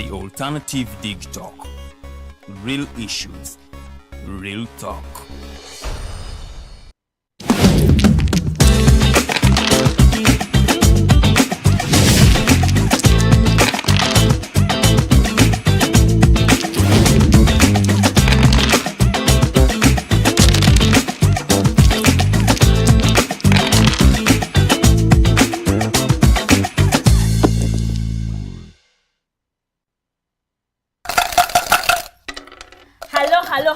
The Alternative Dig Talk. Real issues, real talk.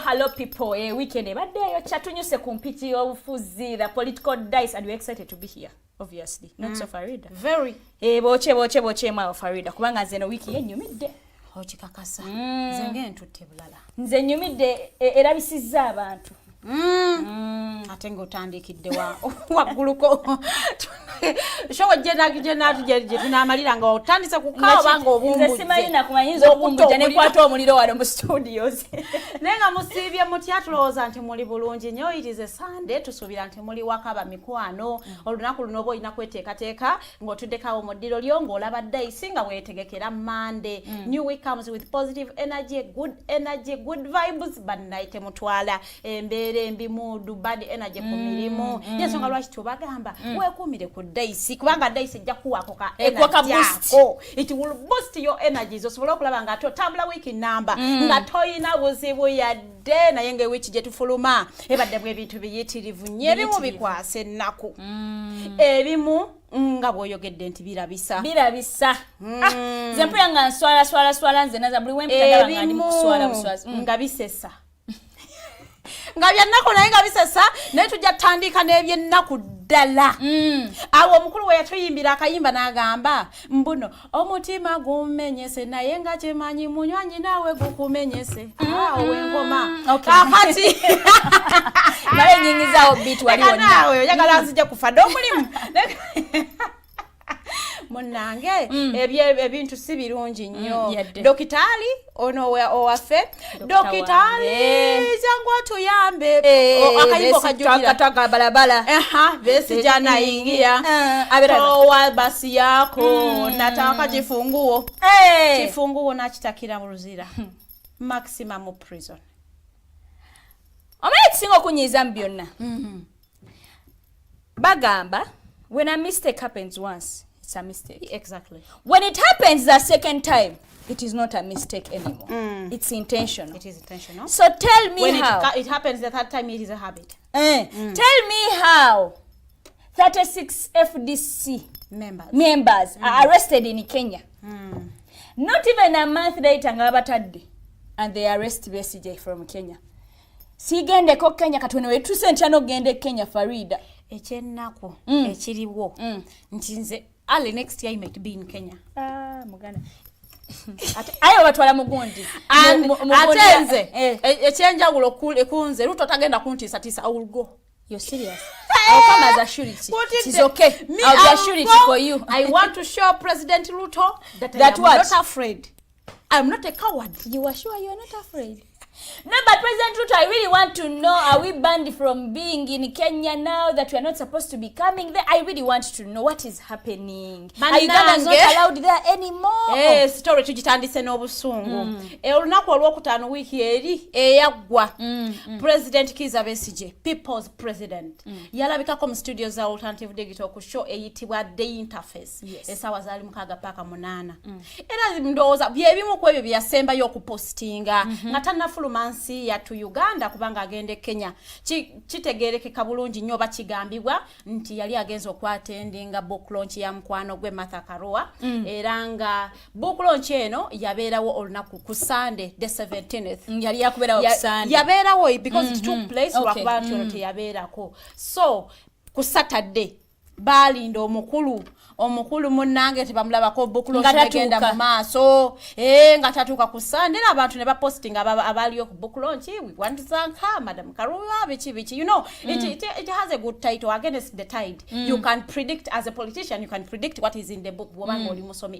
Hello people, weekend ebadde yo chatunyuse kumpiti obufuzi the political dice and we're excited to be here obviously not so Farida very boche ma Farida kubanga zeno wiki yenyumidde okikakasa zenge entutte bulala nze nyumidde erabisizza abantu ate ng'otandikidde wagguluko showo je tunamalira nga otandise kukaawa banga obumbuze nze simanyi nakumanyinza okumbuja ne kwata omuliro wano mu studios nenga musiibye mutya tulowooza nti muli bulungi nnyo it is a Sunday tusuubira nti muli wakaba mikwano olunaku luno oba olina kweteekateeka ng'otuddekawo mu ddiro lyo ng'olaba dayisi nga weetegekera Monday. New week comes with positive energy, good vibes, bannaite mutwala embeera embi mood, bad energy ku mirimu yensonga lwaki tubagamba weekuumire ku dayisi kubanga dayisi ejja kuwaako ka energy yako. It will boost your energies osobola okulaba nga otambula week number nga toyina buzibu yadde naye ng'ewiiki gye tufuluma ebadde bw'ebintu biyitirivu nnyo ebimu bikwasa ennaku ebimu nga bw'oyogedde nti birabisa nze mpulira nga nswala nze naza buli wempitagaba nga ndi mu kuswala buswazi nga bisesa nga byannaku naye nga bisesa naye tujja tutandika n'ebyennaku ddala awo omukulu we yatuyimbira akayimba n'agamba mbuno omutima gumenyese naye nga kyemanyi munywanyi naawe gukumenyese owenkoma kakati naye nyingizawo bit wali wonna naawe oyagala nzija kufa n'omulimu munange ebintu si birungi nnyo dokitaali ono owaffe dokitaali zangu atuyambe akayimbo kajukira balabala besi jana ingia towa basi yako nataka kifunguo nakitakira mu luzira maximum prison omanyi kisinga okunyiiza mu byonna bagamba when a mistake happens once it's a mistake. Exactly. When it happens the second time, it is not a mistake anymore. It's intentional. It is intentional. So tell me when how. It happens the third time, it is a habit. Tell me how 36 FDC members are arrested in Kenya. Not even a month later, and they arrest BSJ from Kenya. Sigende ko Kenya katwene wetu senchano gende Kenya Farida. Echenako ekiriwo nti nze early next year I might be in Kenya. Mugana ayo batwala mugundi atenze echenjawulo kunze luto tagenda kuntisa I will go. You're serious? I'll come as a surety. It's okay. I'll be a surety for you. I want to show President Ruto that I am not afraid. I'm not a coward. You are sure you are not afraid? No, but President Ruto, I really want to know, are we banned from being in Kenya now that we are not supposed to be coming there? I really want to know what is happening. Are Ugandans not allowed there anymore? Story tujitandise n'obusungu. Olunaku olwokutaano wiiki eri eyaggwa. President Kizza Besigye, People's President. Yalabikako mu studio za Alternative Digital ku show eyitibwa The Interface. Essaawa zaali 6 paka 8. Era ndowooza byebimu ku ebyo byasembayo okupostinga. Nga tannafulumansi yatu Uganda kubanga agende Kenya. Kitegeerekeka bulungi nnyo bakigambibwa nti yali agenza okwatendinga book launch ya mukwano gwe Martha Karua. Era nga book launch eno yabeerawo olunaku ku Sunday the 17th. Yali yakubeerawo ku Sunday. Yabeerawo because it took place lwakuba nti teyabeerako. So ku Saturday balinda omukulu munnange tebamulabako bukulo ngenda mu maaso nga tatuuka ku Sunday abantu ne baposting abaliyo ku book launch we want to thank her Madam Karua bichi you know it has a good title against the tide. You can predict as a politician, you can predict what is in the book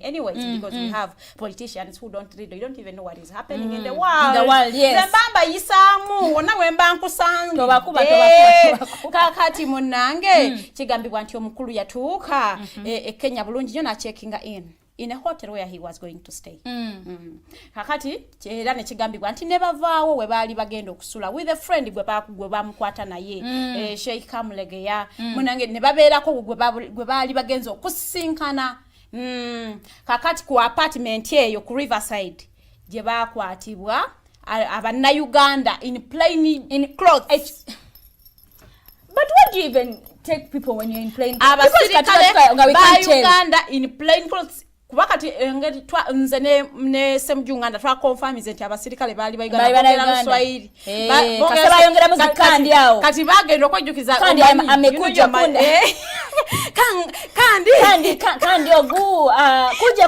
anyways because we have politicians who don't read, you don't even know what is happening in the world. Yes. Mbamba yisamu wona wemba nkusange tobakuba kakati munnange kigambibwa nti omukulu yatuuka Kenya bulungi nyo na checking in in a hotel where he was going to stay. Kakati era ne kigambibwa nti ne bavaawo we baali bagenda okusula with a friend gwe bamukwata naye Sheikh Kamulegeya munange ne babeerako gwe baali bagenza okusinkana kakati ku apartment eyo ku Riverside gye bakwatibwa abanna Uganda in clothes. But what do you even take people when you're in plain clothes? Abasirikale ba Uganda in plain clothes. Kubakati ngati nze ne semjunganda twa confirm nti abasirikale bali ba Uganda Swahili. Kasaba yongera mu kandi yawo. Kati bagenda okujjukiza kandi amekuja kunda. kandi ogu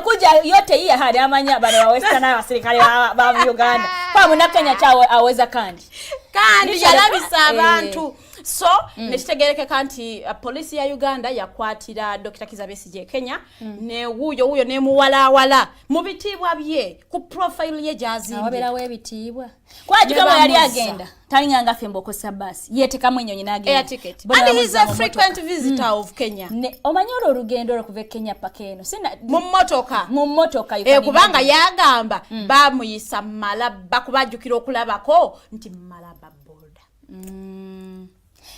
kuja yote hii hali amanya bana wa Western abasirikale ba Uganda. Kwa muna Kenya chawo aweza kandi yalabisa abantu. So nekitegereke kanti polisi ya Uganda yakwatira Dr. Kizza Besigye Kenya ne wuyo ne muwala mu bitibwa bye ku profile ye jazimbi awabera we bitibwa kwaji kama yali agenda talinga fembo ko sabasi yete kama nyonyi nagenda air ticket and he is a frequent visitor of Kenya ne omanyoro olugendo okuve Kenya pakeno sina mu motoka kubanga yagamba bamuyisa malaba kubajukira okulabako nti malaba border.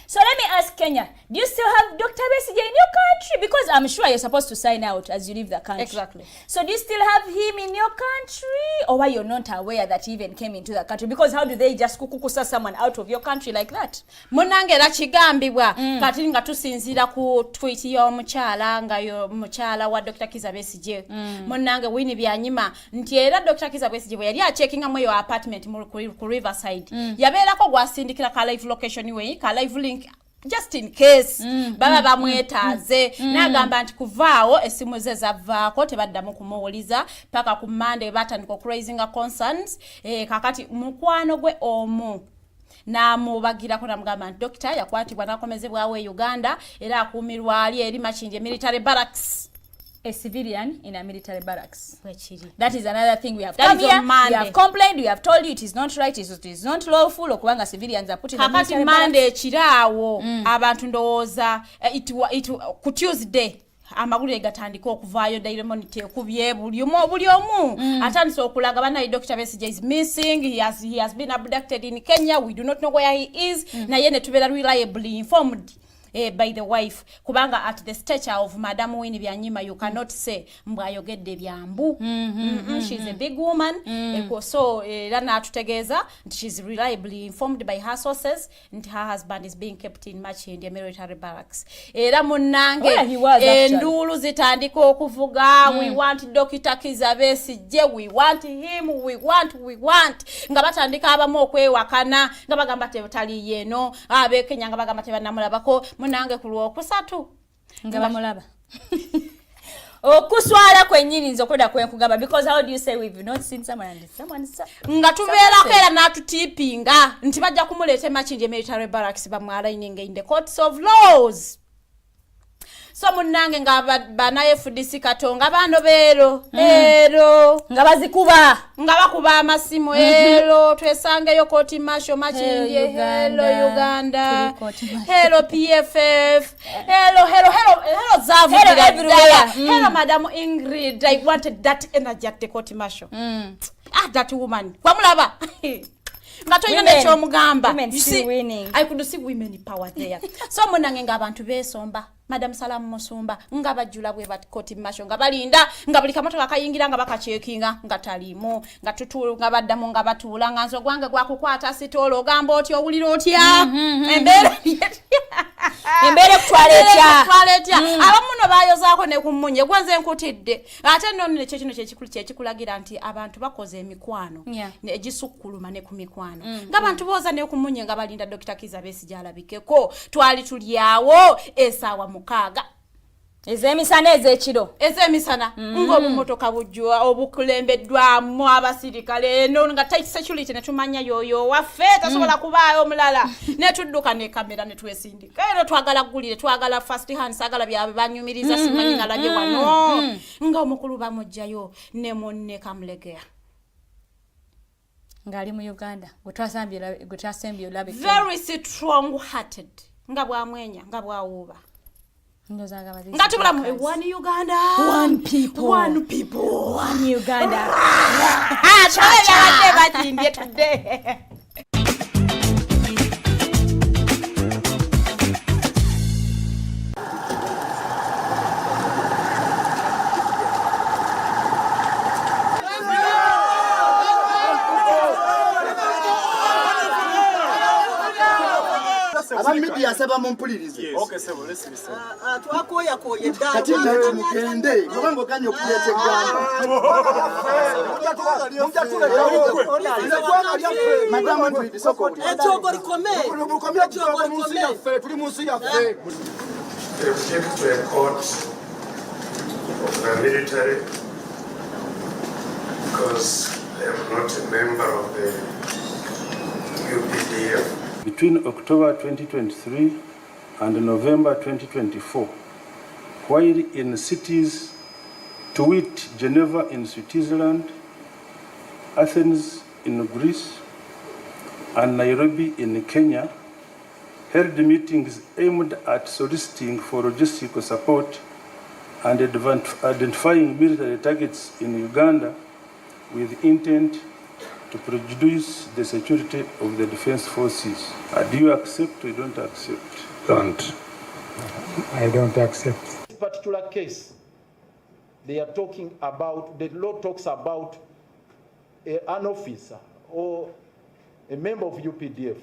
So let me ask Kenya, do you still have Dr. Besigye in your country? Because I'm sure you're supposed to sign out as you leave the country. Exactly. So do you still have him in your country? Or why you're not aware that he even came into the country? Because how do they just kukukusa someone out of your country like that? Munange la chigambibwa kati nga tusinzira ku tweet yo muchala nga yo muchala wa Dr. Kizza Besigye. Munange wini byanyima nti era Dr. Kizza Besigye yali a checking amwe yo apartment ku Riverside. Yabeerako gwasindikira ka live location we ka live link just in case baba bamwetaze nagamba nti kuvaawo esimu ze zavako tebaddamu kumuwuliza paka ku Monday batandika raising concerns kakati mukwano gwe omu na mubagirako namugamba nti doctor yakwatibwa nakomezebwawe Uganda era akumirwa ali eri Machinje military barracks. A civilian in a military barracks. That is another thing we have come here. We have complained. We have told you it is not right. It is not lawful. Okubanga civilians are put in a military Monday chirawo abantu ndowooza ku Tuesday amagulu gatandika okuvaayo Daily Monitor kubye buli omu atandise okulaga bana Dr. Besigye is missing. He has been abducted in Kenya. We do not know where he is. Na yene tubera reliably informed by the wife kubanga at the stature of Madam Winnie Byanyima you cannot say mbwayogedde byambu. She's a big woman. So lana atutegeza she's reliably informed by her sources and her husband is being kept in Machinje military barracks. Era munange endulu zitandika okuvuga we want Dr. Kizza Besigye, we want him, we want nga batandika abamu okwewakana nga bagamba tebutali yeno abe Kenya nga bagamba tebanamulabako munange kulwo kusatu nga bamulaba okuswala kwenyini nzokoda kwenkugamba because how do you say we've not seen someone nga tubeerako era natutipinga nti bajja kumuleeta Machinje military barracks bamwalaininga in the courts of laws. So munange nga bana FDC katonga bano beero nga bazikuba nga bakuba amasimu twesangeyo koti masho Machinje hello Uganda hello PFF hello Zavu hello Madam Ingrid. I wanted that energy at the koti masho. That woman kwamulaba ngatoyina necho mugamba. I could see women in power there. So munange nga abantu besomba Madam Salam Musumba nga bajula bwe batkoti masho nga balinda nga buli kamoto kakayingira nga bakachekinga nga talimu nga tutulu nga baddamu nga batula nga nzo gwange gwakukwata sitolo gamba oti owulira otya embere kutwaletya abamuno bayozaako ne kumunye gwanze nkutidde ate nno ne kino kyekikulagira nti abantu bakoze emikwano egisukkuluma ne ku mikwano ng'abantu booza ne kumunye nga balinda Dr. Kizza Besigye alabikeko twali tulyawo esaawa mukaaga ezemisana ezekiro ezemisana ng'obumotoka bujjwa obukulembeddwamu abasirikale eno nga tight security ne tumanya yoyo waffe tasobola kubaayo omulala ne tudduka ne kamera ne twesindika ero twagala gulire twagala first hand sagala byabe banyumiriza simanyi nalage wano nga omukulu bamujjayo ne munne Kamulegeya ngali mu Uganda gutwasembye olabe very strong hearted nga bwamwenya nga bwawuba ngatubula mu one Uganda, one people, one Uganda. Today. Media saba mumpulirize. Okay, sebo, let's listen. Twakoya dda. Kati nati mugende kubango kanyo kulete gwanga. Madam Ndwidi soko. Echogo likome. Tuli munsi yaffe. They came to a court of the military because I am not a member of the UPDF. Between October 2023 and November 2024, while in cities to wit Geneva in Switzerland, Athens in Greece, and Nairobi in Kenya, held meetings aimed at soliciting for logistical support and identifying military targets in Uganda with intent to prejudice the security of the defense forces. Do you accept or you don't accept? Don't. I don't accept. This particular case, they are talking about, the law talks about an officer or a member of UPDF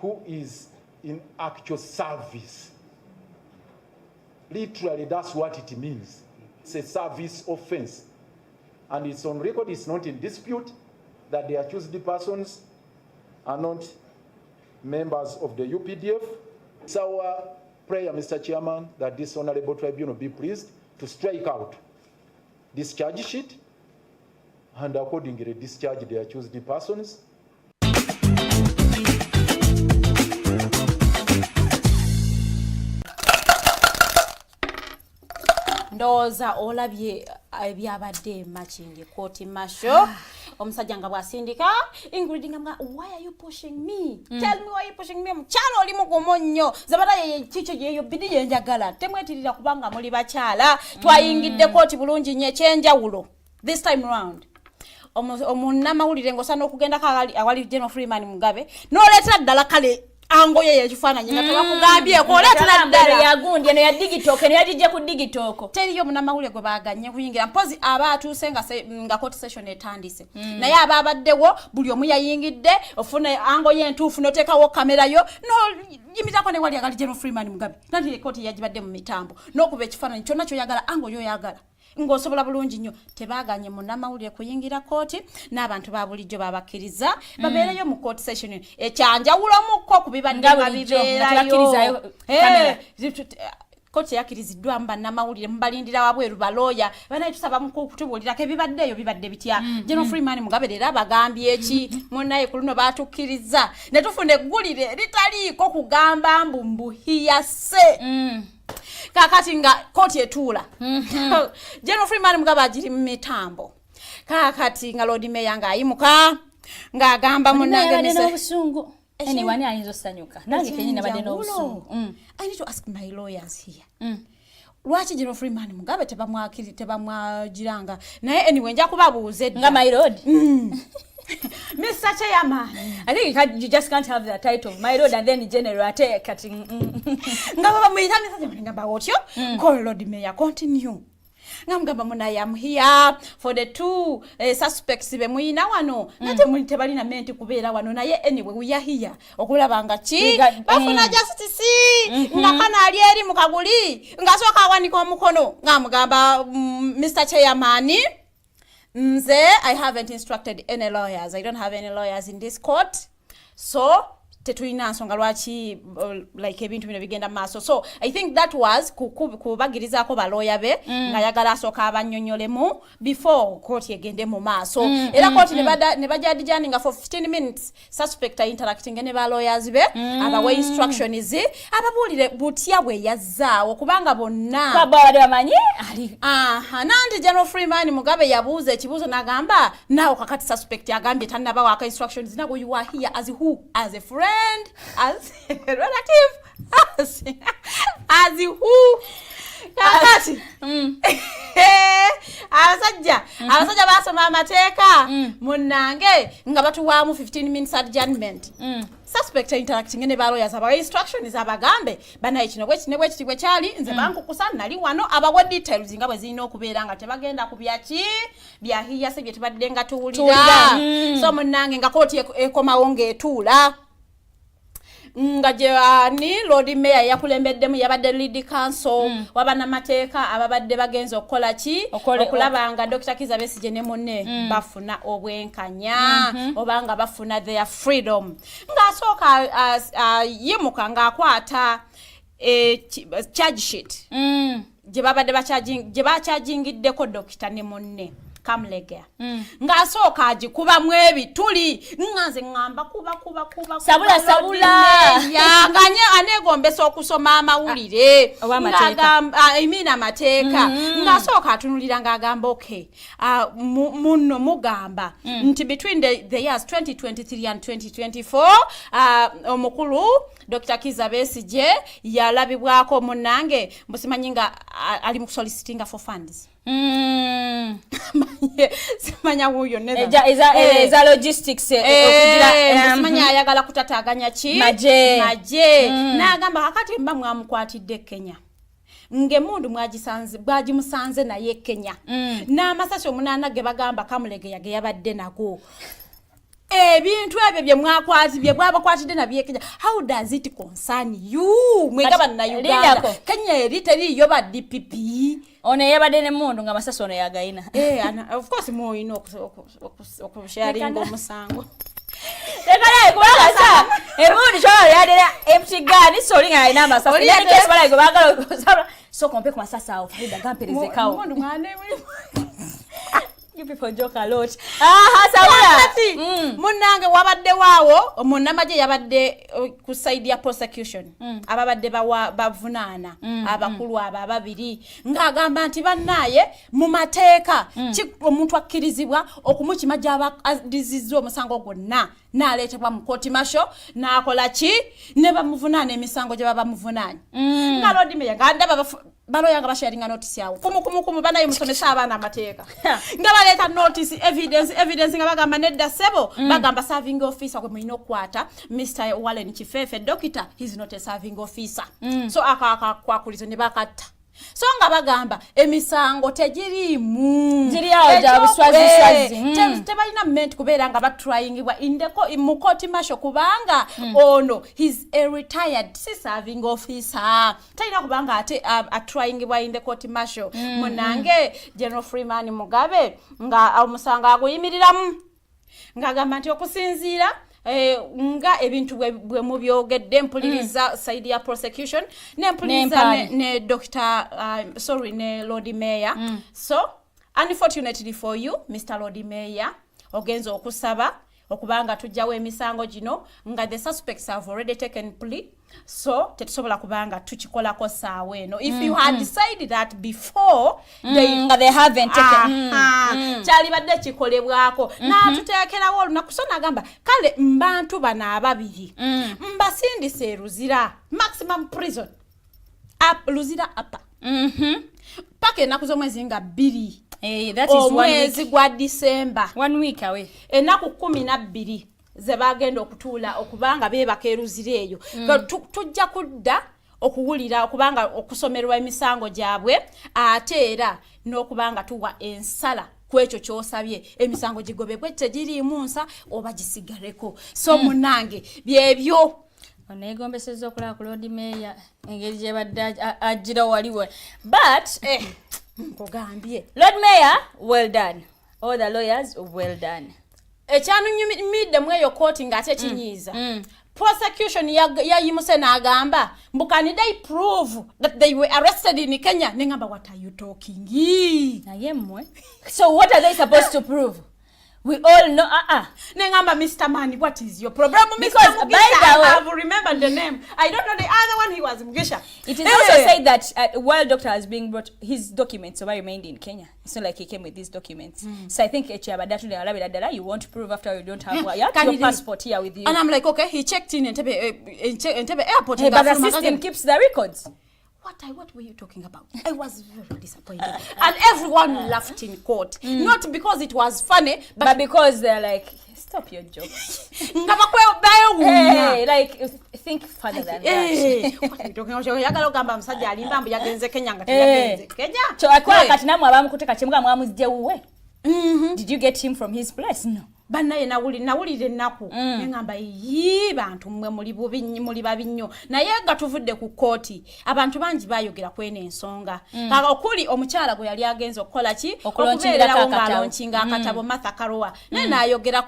who is in actual service. Literally, that's what it means. It's a service offense. And it's on record, it's not in dispute that the accused persons are not members of the UPDF. It's our prayer, Mr. Chairman, that this Honorable Tribunal be pleased to strike out this charge sheet and accordingly discharge the accused persons. Ndowooza olabye ebyabadde Machinge Court Martial. Omusajja nga bwasindika including nga why are you pushing me? Tell me why you pushing me. Mukyalo oli mugumu nnyo. Zabala kikyo yeyo bidi yenjagala. Temwetirira kubanga muli bakyala. Twayingidde kooti bulungi nnyo ekyenjawulo. This time round. Omunnamawulire ng'osaana okugenda awali General Freeman Mugabe n'oleetera ddala kale angoye yekifaananyi nga tebakugambyeko oleetera ddala yagundi eno ya digitoko eno yagijja ku digitoko teriyo munnamawulire gwe baaganye kuyingira mpozi aba atuuse nga court session etandise naye aba abaddewo buli omu yayingidde ofune angoye entuufu n'oteekawo kamera yo yimirako ne wali agali General Freeman Mugabe nati kooti yagibadde mu mitambo n'okuba ekifaananyi kyonna kyoyagala angoye oyagala ng'osobola bulungi nnyo tebaaganye munnamawulire kuyingira kooti n'abantu ba bulijjo babakkiriza babeereyo mu court session ekyanjawulomukko ku bibadde nga bibeerayo kooti yakkiriziddwa mu bannamawulire mubalindira wabweru balooya banaye tusaba mukutubuulirako ebibaddeeyo bibadde bitya General Freeman Mugabe leero abagambye eki munnaye ku luno baatukkiriza ne tufuna eggulire litaliiko kugamba mbuhiyase kakati nga kooti etuula General Freeman Mugabe agiri mu mitambo kakati nga Lord Mayor nga ayimuka ng'agamba munnange n'obusungu anyone ayinza osanyuka nange kenyini abadde n'obusungu I need to ask my lawyers here lwaki General Freeman Mugabe tebamwagiranga naye anyway nja kubabuuza nga my lord Mr. Chairman, I think you just can't have the title of my lord and then general cutting. Ngaba muita Mr. Ngaba wotyo call Lord Mayor continue. Ngamugamba muna am here for the two suspects be muina wano nate mulite bali na menti kubeera wano naye anyway we are here okulabanga ki bafuna justice ngakana ali eri mukaguli ngasoka awanika omukono ngamugamba Mr. Chairman Nze, I haven't instructed any lawyers. I don't have any lawyers in this court. So, tetulina nsonga lwaki like ebintu bino bigenda maaso. So, I think that was kubagirizaako balooya be nga yagala asooka abannyonnyolemu before court egende mu maaso. Era court ne bajadijaninga for 15 minutes suspect interacting ne ba lawyers be abawe instructions ababuulire butya bwe yazzaawo kubanga bonna babade bamanyi ali nandi General Freeman Mugabe yabuuza ekibuuzo n'agamba nawo kakati suspect agambye tannabawo aka instructions nago you are here as who as a friend as a relative as who kakati abasajja basoma amateeka munnange nga batuwaamu 15 minutes adjournment suspect interacting ne lawyers aba instructions abagambe banaye kino bwe kyali nze bankukusa nali wano abawa details nga bwe zirina okubeera nga tebagenda ku byahiyase bye tubadde nga tuwulira so munnange nga kooti ekomawo ng'etuula nga ni Lord Mayor yakulembeddemu yabadde lead council wabana mateeka ababadde bagenza okukola ki okulaba nga Dr. Kizza Besigye ne munne bafuna obwenkanya obanga bafuna their freedom ng'asooka yimuka ng'akwata charge sheet gye bakyajingiddeko Dr. ne munne Kamlegea ng'asooka agikubamu ebituli nganze ngamba kuba sabula yanganye anegombesa okusoma amawulire amateeka ng'asooka atunulira ng'agamba okay muno mugamba nti between the years 2023 and 2024 omukulu Dr. Kizza Besigye yalabibwako munnange mbusimanyi nga ali mu soliciting for funds simanya huyo neza eza logistics okujira simanya ayagala kutataganya ki maje n'agamba kakati mba mwamukwatidde Kenya ngemundu bwagimusanze naye Kenya n'amasasi omunaana ge bagamba Kamlegea ge yabadde nago ebintu ebyo bye bwabakwatidde nabye Kenya. How does it concern you mwegaba na Uganda Kenya eriteriyo ba DPP one yabadde ne mundu nga masasi ono yagayina of course mo ino okusharinga omusango tekale kubanga sa emundu chwa yadera empty gun soli nga ina masasi yani kesi bala go bagala so kompe ku masasi awo Farida gampereze kawo mundu ngane you people joke a lot sabula munnange wabadde waawo munnamaje yabadde ku side ya prosecution ababadde bavunana abakulu ababiri ng'agamba nti bannaye mu mateeka omuntu akkirizibwa okumukima gy'abadizizza omusango gwonna n'aleetebwa mu kooti masho n'akola ki ne bamuvunaana emisango gye baba muvunaanye nga Lord Mayor ng'andaba baloyanga basharinga notice yawo kumu banaye musomesa abaana amateeka nga baleeta notice evidence nga bagamba nedda sebo bagamba serving officer kwe mulina okukwata Mr. Wallen Kifefe doctor he's not a serving officer so akakwakulizo ne bakatta so nga bagamba emisango tegirimu ziriawo ja buswazi tebalina ment kubeera nga batryingibwa mu court martial kubanga ono he's a retired serving officer talina kubanga ate atryingibwa in the court martial munange General Freeman Mugabe nga omusango aguyimiriramu ng'agamba nti okusinziira nga ebintu bwe mubyogedde mpuliriza side ya prosecution nempuliriza ne Dr. ne Lord Mayor so unfortunately for you Mr. Lord Mayor ogenza okusaba okubanga tujjawo emisango gino nga the suspects have already taken plea so tetusobola kubanga tukikolako saawa eno if you had decided that before they haven't taken kyali badde kikolebwako n'atuteekerawo olunaku so nagamba kale mbantu bano ababiri mbasindise Luzira maximum prison Luzira apa paka ennaku z'omwezi nga 2 that is omwezi gwa December 1 week away ennaku 12 ze bagenda okutuula okubanga beebaka Luzira eyo tujja kudda okuwulira okubanga okusomerwa emisango gyabwe ate era n'okubanga tuwa ensala kwekyo kyosabye emisango gigobebwe tegiriimu nsa oba gisigareko so munange byebyo oneegombesezza okulaba ku Lord Mayor engeri gye badde ajjira waliwo but nkugambye Lord Mayor well done all the lawyers well done ekyanunyumidde mu eyo kooti ng'ate kinyiiza prosecution yayimuse n'agamba can they prove that they were arrested in Kenya nengamba what are you talking naye mmwe so what are they supposed to prove We all know, Nengamba, Mr. Mani, what is your problem? Because Mr. Mugisha, by the way, I have remembered the name. I don't know the other one, he was Mugisha. It is also said that while Dr. has been brought, his documents remained in Kenya. It's not like he came with these documents. So I think you won't prove after you don't have you have your passport here with you. And I'm like, okay, he checked in Entebbe airport. But the system keeps the records. What were you talking about? I was very disappointed. And everyone laughed in court. Not because it was funny, but because they're like, stop your jokes. Hey, like, think further than that. What are you talking about? Yagalo gamba msajja alimba yagenze Kenya ngati yagenze Kenya. So akwa kati namwe abamukuteka chimuga mwamuzije uwe. Did you get him from his place? No. Banaye nawulire ennaku ngamba yi bantu mmwe muli babi nnyo naye gatuvudde ku kooti abantu bangi bayogera kwene ensonga okuli omukyala gwe yali agenze okukola ki okubeererawo ng'alonchinga akatabo Martha Karua naye n'ayogera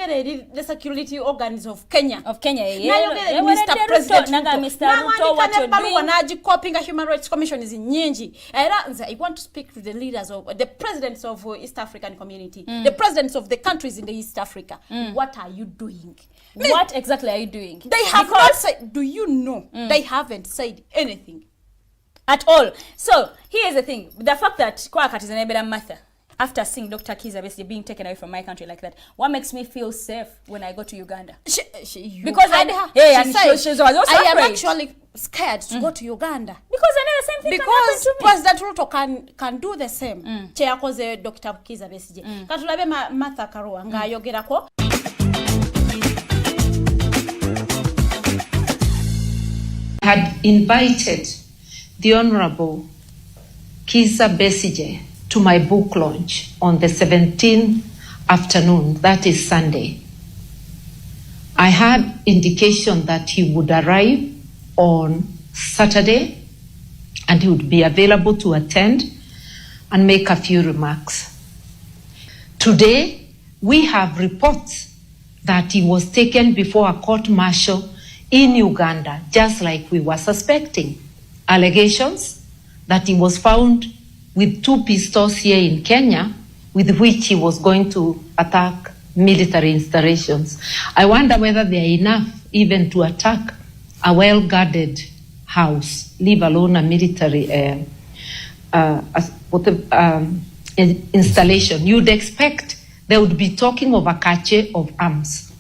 eri the security organs of Kenya n'ayogera eri Mr. President n'awandika n'agikopinga Human Rights Commissions nyingi era nze I want to speak to the leaders of the presidents of East African community, the presidents of the countries in the East Africa. What are you doing? What exactly are you doing? They have not said, do you know? They haven't said anything at all. So here's the thing: the fact that Kwakat is an Ebera Martha, after seeing Dr. Kizza basically being taken away from my country like that, what makes me feel safe when I go to Uganda? Because I am actually scared to go to Uganda. Because I know the same thing because President Ruto can do the same. Kyeyakoze Dr. Kizza Besigye. Katulabe Martha Karua ng'ayogerako. Had invited the Honorable Kizza Besigye to my book launch on the 17th afternoon, that is Sunday. I had indication that he would arrive on Saturday and he would be available to attend and make a few remarks. Today, we have reports that he was taken before a court-martial in Uganda, just like we were suspecting. Allegations that he was found with 2 pistols here in Kenya, with which he was going to attack military installations. I wonder whether they are enough even to attack a well-guarded house, leave alone a military installation. You'd expect they would be talking of a cache of arms.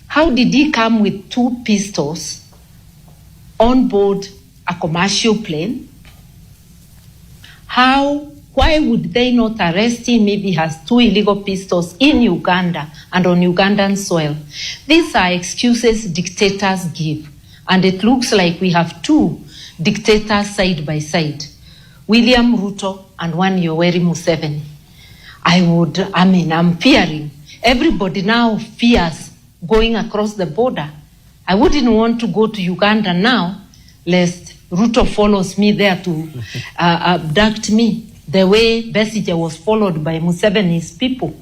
How did he come with 2 pistols on board a commercial plane? Why would they not arrest him if he has 2 illegal pistols in Uganda and on Ugandan soil? These are excuses dictators give. And it looks like we have 2 dictators side by side, William Ruto and one Yoweri Museveni. I'm fearing. Everybody now fears going across the border. I wouldn't want to go to Uganda now, lest Ruto follows me there to abduct me, the way Besigye was followed by Museveni's people.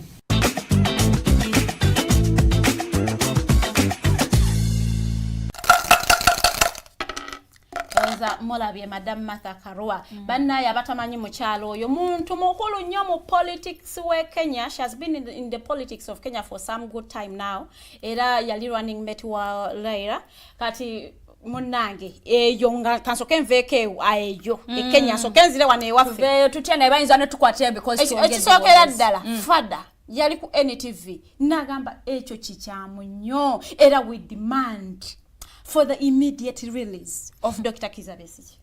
Molabye Madam Martha Karua. Bannaye abatamanyi mukyalo oyo muntu mukulu nnyo mu politics we Kenya. She has been in the politics of Kenya for some good time now. Era yali running mate wa Raila. Kati munange eyo nga kansoke nveke ayo Kenya so kenzire wane ewaffe tutya bayinza ne tukwate because ekisokera ddala fada yali ku NTV nagamba ekyo kikyamu nnyo era we demand for the immediate release of Dr. Kizza Besigye.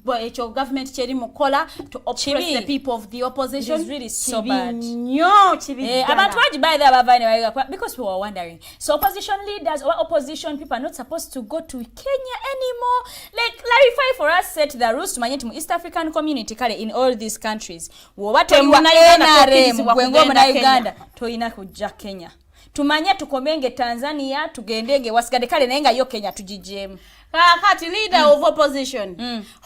But your government cheri mukola to oppress the people of the opposition. It is really so bad. Abantu baji by the because people were wondering. So opposition leaders or opposition people are not supposed to go to Kenya anymore. Like clarify for us, set the rules to manage East African community in all these countries. What Uganda toina kuja Kenya. Tumanya tukomenge Tanzania tugendege wasigade kale nayenga yo Kenya tujijemu. Kakati leader of opposition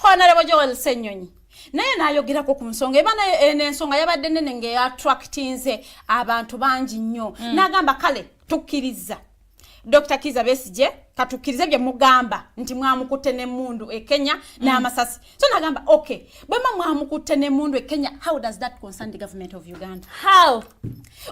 Honorable Joel Senyonyi naye nayogera ko ku nsonga ebana ensonga yabadde nene nge attractinze abantu bangi nnyo nagamba kale tukkiriza Dr. Kizza Besigye katukirize bye mugamba nti mwamukutte ne mundu e Kenya na masasi. So nagamba okay, bwema mwamukutte ne mundu e Kenya, how does that concern the government of Uganda? How?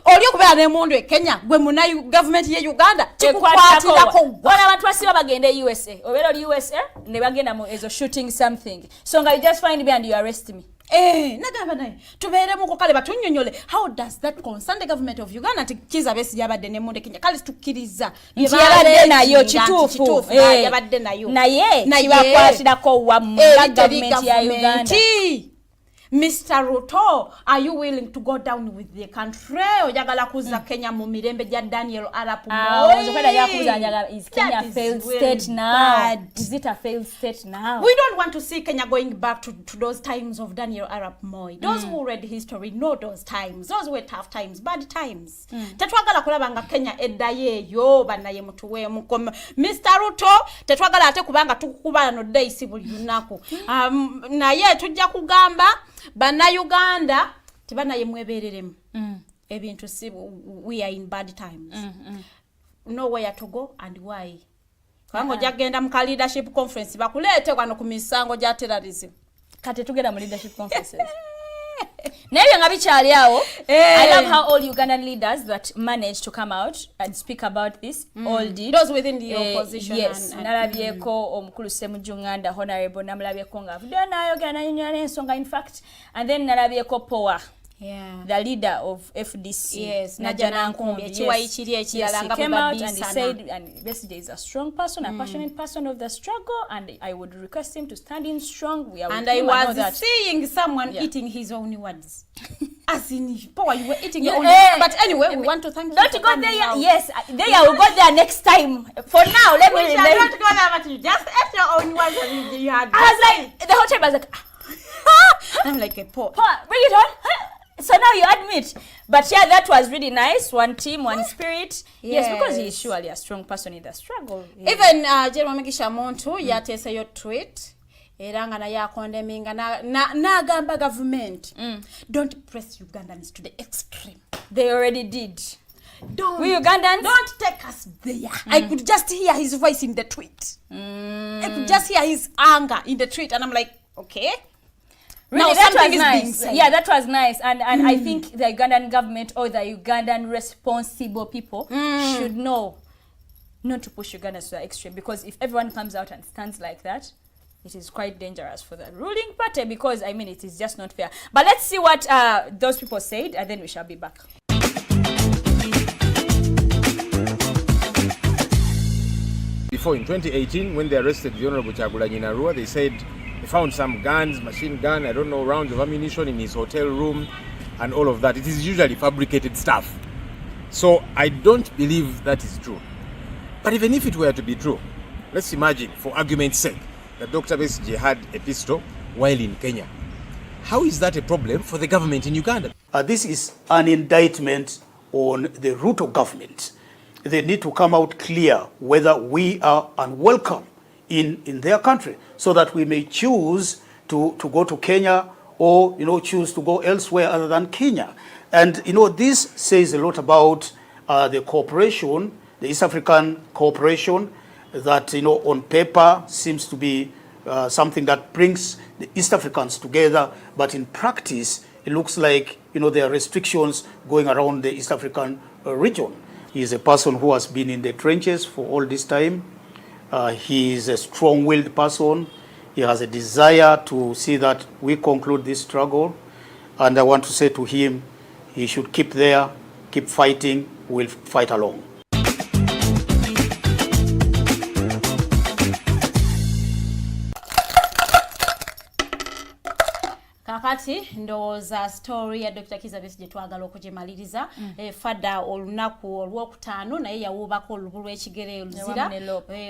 Olyo kubeera ne mundu e Kenya gwe muna government ye Uganda tikukwatirako bona abantu basiba bagende USA. Obero USA ne bagenda mu ezo shooting something. So nga you just find me and you arrest me. Nagamba naye tubeere mu kale batunyonyole, how does that concern the government of Uganda? Kizza Besigye abadde ne mundu e Kenya kale tukiriza yabadde nayo kituufu yabadde nayo naye bakwatirako wa government ya Uganda. Mr. Ruto, are you willing to go down with the country? Oyagala kuza Kenya mu mirembe ja Daniel Arap Moi. Is Kenya a failed state now? Is it a failed state now? We don't want to see Kenya going back to those times of Daniel Arap Moi. Those who read history know those times. Those were tough times, bad times. Tetwagala kulabanga Kenya eddaye yo banaye mutuwe mukom. Mr. Ruto, tetwagala ate kubanga tukukubana no day civil lunaku. Naye tujja kugamba bana Uganda tibana yemwebereremu ebintu si we are in bad times. Nowhere to go and why. Kwango jagenda mu leadership conference bakulete kwano ku misango ja terrorism. Kate tugenda mu leadership conferences. Nebyo nga bikyali awo. I love how all Ugandan leaders that managed to come out and speak about this all did. Those within the opposition. Yes, nalabyeko omukulu Semujunganda honorable namulabyeko nga avudde n'ayogera n'ensonga in fact, and then nalabyeko Power. Yeah. The leader of FDC. Yes, Najana Nkumbi. Yes, he came out and he said, and Besigye is a strong person, a passionate person of the struggle, and I would request him to stand in strong. We are and I was seeing someone eating his own words. As in, Power, you were eating your own words. But anyway, we want to thank you. Not to go there, yes. There will go there next time. For now, let me. Not go there, but you just ate your own words and you had. I was like, the whole time I was like, I'm like a Power. Bring it on. So now you admit, but yeah, that was really nice. One team, one spirit. Yes, because he is surely a strong person in the struggle. Yeah. Even General Mugisha Muntu yatesa your tweet. Eranga na ya condemning na gamba government. Don't press Ugandans to the extreme. They already did. We Ugandans, don't take us there. I could just hear his voice in the tweet. I could just hear his anger in the tweet, and I'm like, okay. Really, that was nice. Yeah, that was nice. And I think the Ugandan government or the Ugandan responsible people should know not to push Uganda to the extreme, because if everyone comes out and stands like that, it is quite dangerous for the ruling party, because, I mean, it is just not fair. But let's see what those people said, and then we shall be back. Before, in 2018, when they arrested the Honorable Kyagulanyi Narua, they said they found some guns, machine gun, I don't know, rounds of ammunition in his hotel room and all of that. It is usually fabricated stuff. So I don't believe that is true. But even if it were to be true, let's imagine, for argument's sake, that Dr. Besigye had a pistol while in Kenya. How is that a problem for the government in Uganda? This is an indictment on the root of government. They need to come out clear whether we are unwelcome in their country, so that we may choose to go to Kenya, or choose to go elsewhere other than Kenya. And this says a lot about the cooperation, the East African cooperation, that on paper seems to be something that brings the East Africans together, but in practice it looks like there are restrictions going around the East African region. He is a person who has been in the trenches for all this time. He is a strong-willed person. He has a desire to see that we conclude this struggle. And I want to say to him, he should keep there, keep fighting, we'll fight along. Kakati ndowooza story ya Dr. Kizza Besigye twagala okugimaliriza. Fada olunaku olwokutaano naye yawuubako olubu lw'ekigere oluzira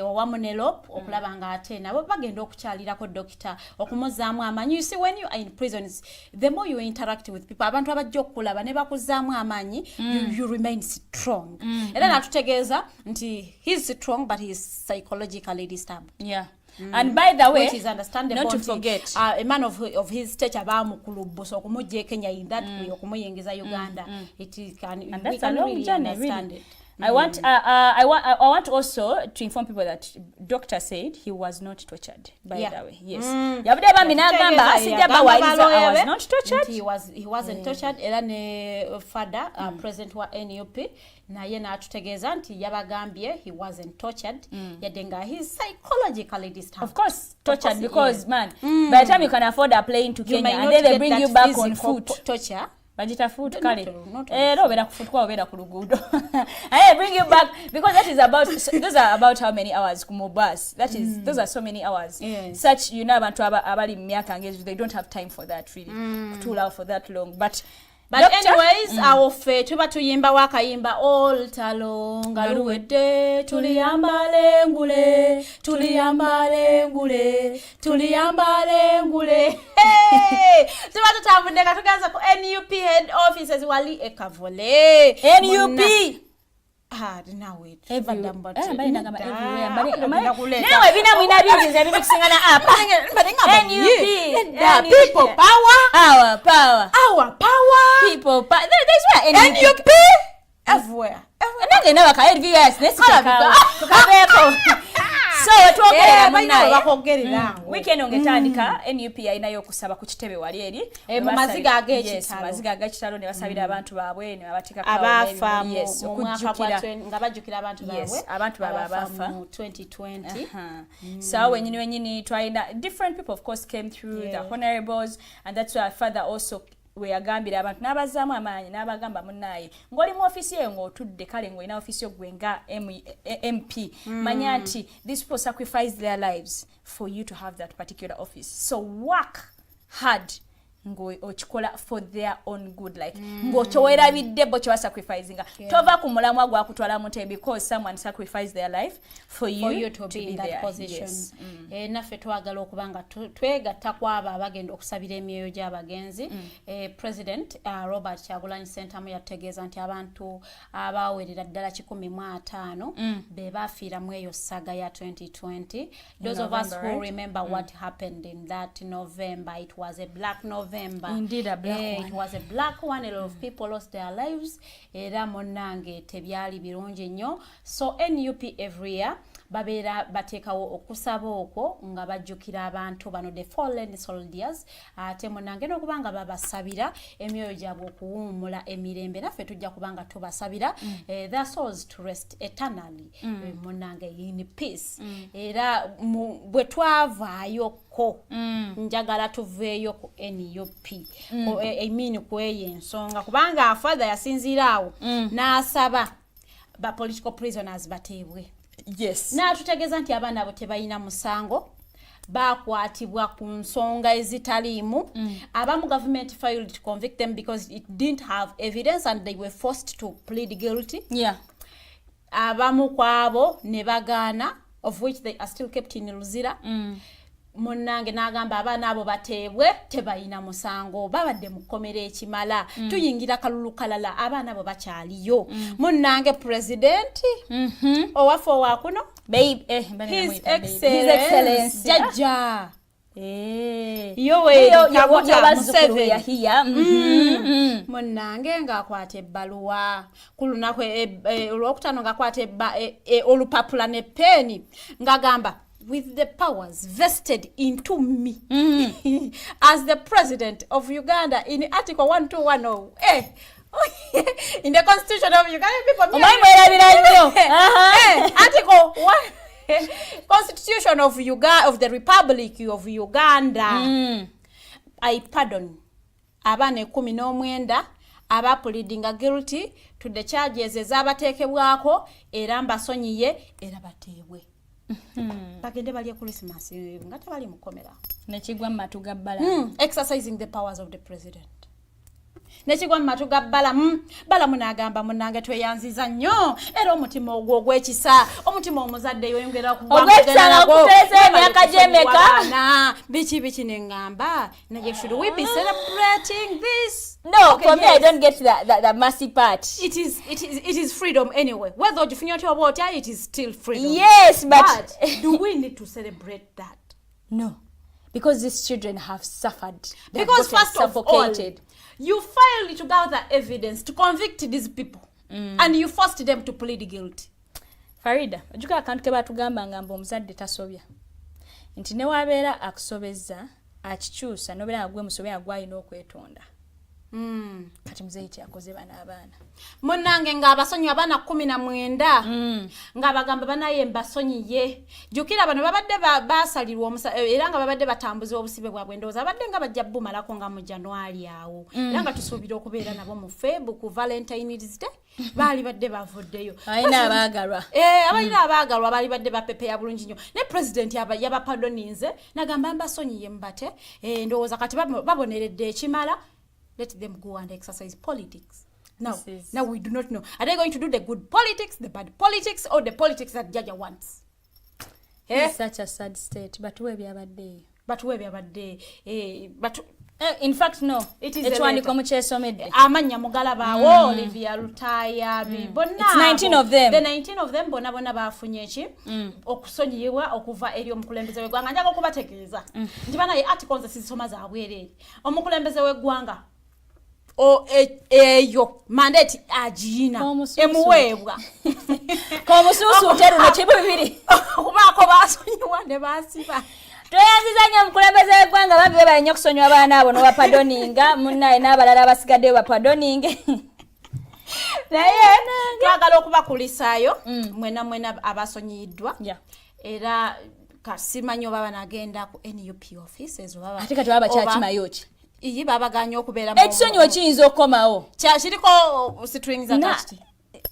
owa Munelop okulaba nga ate nabo bagenda okukyalirako dokita okumuzaamu amaanyi. You see, when you are in prisons, the more you interact with people, abantu abajja okulaba ne bakuzaamu amaanyi, you remain strong. Era natutegeeza nti he's strong but he's psychologically disturbed. Yeah. And by the way, which is understandable, not to forget, a man of his stature bamukulubu so kumuje Kenya in that way okumuyengeza Uganda, it can, and that's a long journey, really. I want also to inform people that doctor said he was not tortured, by the way. Yes. Yabude bambi nagamba asijja bawaliza I was not tortured. He wasn't tortured. Era ne Fada president wa NUP naye n'atutegeeza nti yabagambye he wasn't tortured. Yadenga he's psychologically disturbed. Of course tortured because man by the time you can afford a plane to Kenya and then they bring you back on foot. Torture. Bajita foot kale. No bera kufoot kwa bera ku lugudo. I bring you back because that is about those are about how many hours ku bus. That is those are so many hours. Yes. Such abantu abali myaka ngezi they don't have time for that really. Too long for that long but anyways our fe tuba tuyimba wakayimba all talonga luwedde tuliyambale ngule tuba tutambudde katugaza ku NUP head offices wali ekavole NUP now wait. Everywhere. Newe bina mwina bizinze bibikusigana apa. NUP. People power. Our power. People power. There's where NUP. Everywhere. Nange nawe ka LVS nesikaka. Tukabeko. So twogerera munaye. Weekend ongetandika NUP ayinayo okusaba ku kitebe wali eri. Mu maziga ag'ekitalo. Yes, maziga ag'ekitalo ne basabira abantu baabwe ne babatika kawo. Abafa mu mwaka gwa nga bajjukira abantu baabwe. Yes, abantu abafa mu 2020. So wenyini twalina different people of course came through the honorables and that's why our father also we agambira abantu n'abazaamu amaanyi n'abagamba munnaye ng'oli mu ofisi eyo ng'otudde kale ng'olina ofisi yo gwe nga MP manya nti these people sacrifice their lives for you to have that particular office so work hard ng'okikola for their own good like ng'okyowerabidde bo kye basacrificinga tova ku mulamwa gwakutwala mute because someone sacrificed their life for you to be in that position. Naffe twagala okuba nga twegatta kwabo abagenda okusabira emyoyo gy'abagenzi. President Robert Kyagulanyi Ssentamu yategeeza nti abantu abawerera ddala 150 be baafiira mu eyo saga ya 2020. Those of us who remember what happened in that November, it was a black November. Indeed, a black one. It was a black one. A lot of people lost their lives. Era monange tebyali birungi nnyo. So NUP every year babeera bateekawo okusaba okwo nga bajjukira abantu bano the fallen soldiers ate munange n'okubanga babasabira emyoyo gyabwe okuwummula emirembe naffe tujja kubanga tubasabira their souls to rest eternally munange in peace era bwe twavaayoko njagala tuveeyo ku NUP I mean kweyo ensonga kubanga father yasinziiraawo n'asaba ba political prisoners bateebwe. Yes. Na tutegeeza nti abaana abo tebalina musango bakwatibwa ku nsonga ezitaliimu abamu government failed to convict them because it didn't have evidence and they were forced to plead guilty. Abamu kwabo ne bagaana of which they are still kept in Luzira. Munange n'agamba abaana abo bateebwe tebalina musango babadde mu kkomera ekimala tuyingira kalulu kalala abaana abo bakyaliyo munange president owaffe owakuno his excellence jajja munange ng'akwata ebbaluwa ku lunaku olwokutaano ng'akwata olupapula ne peeni ng'agamba with the powers vested into me as the president of Uganda in Article 1210. In the Constitution of Uganda, people. Article 1, Constitution of Uganda, of the Republic of Uganda. I pardon. Abane 19 aba pleading guilty to the charges ezabateekebwako era mbasonyiye era bateebwe. Bagende bali Christmas nga tebali mukomera nekigwa matu gabbala exercising the powers of the president nekigwa matu gabbala bala munagamba munange tweyanziza nnyo era omutima ogwo gwekisa omutima omuzadde yoyongera okugenda kuteeza emyaka gy'emeka biki nengamba naye should we be celebrating this? No, okay, for me, I don't get that mercy part. It is freedom anyway. Whether you feel about it is still freedom. Yes, but do we need to celebrate that? No, because these children have suffered. Because first of all, you failed to gather evidence to convict these people. and you forced them to plead guilty. Farida, ojuka akantu ke batugamba ngamba omuzadde tasobya. Nti ne wabeera akusobezza akikyusa nobeera agwe musobya gwayina okwetonda. Kati muzeeyi yakoze bana abaana. Munnange ng'abasonyi abaana 19 ng'abagamba banaye mbasonyiye. Jukira bano babadde basalirwa era nga babadde batambuza obusibe bwabwe ndowooza babadde nga bajja bumalako nga mu January awo. Era nga tusuubira okubeera nabo mu February ku Valentine's Day. Baali badde bavuddeyo. Ayina abaagalwa. Abalina abaagalwa baali badde bapepeya bulungi nnyo. Ne president yabapadoninze nagamba mbasonyiye mbate. Ndowooza kati baboneredde ekimala. Let them go and exercise politics. Now we do not know. Are they going to do the good politics, the bad politics, or the politics that Jaja wants? It's such a sad state. But where we have a day. In fact, no. It is it's one communicate. Amanya Mugalaba, Olivia Rutaya, it's 19 of them. The 19 of them, Bonabona Bafunyechi, Okusonyiwa, Okuva Edium Kulembeze Gwanga, Nago Kubatekeza. Jibana articles that is Somaza, weary. Omukulembeze Gwanga. O yo mandate ajina emuwebwa komo susu teru na chibu bibiri kubako basonyiwa ne basiba toyanzizanya mukulembeze gwanga babbe balinyo kusonywa abaana abo no bapadoninga munnaye n'abalala basigadde bapadoninge naye twagala okubakulisaayo mwena abasonyiddwa era kasimanyo baba nagenda ku NUP offices baba ate kati baba kyakimayoki iyi baba ganyo okubeera mu ekisonyi okiyinza okomawo kiriko strings attached.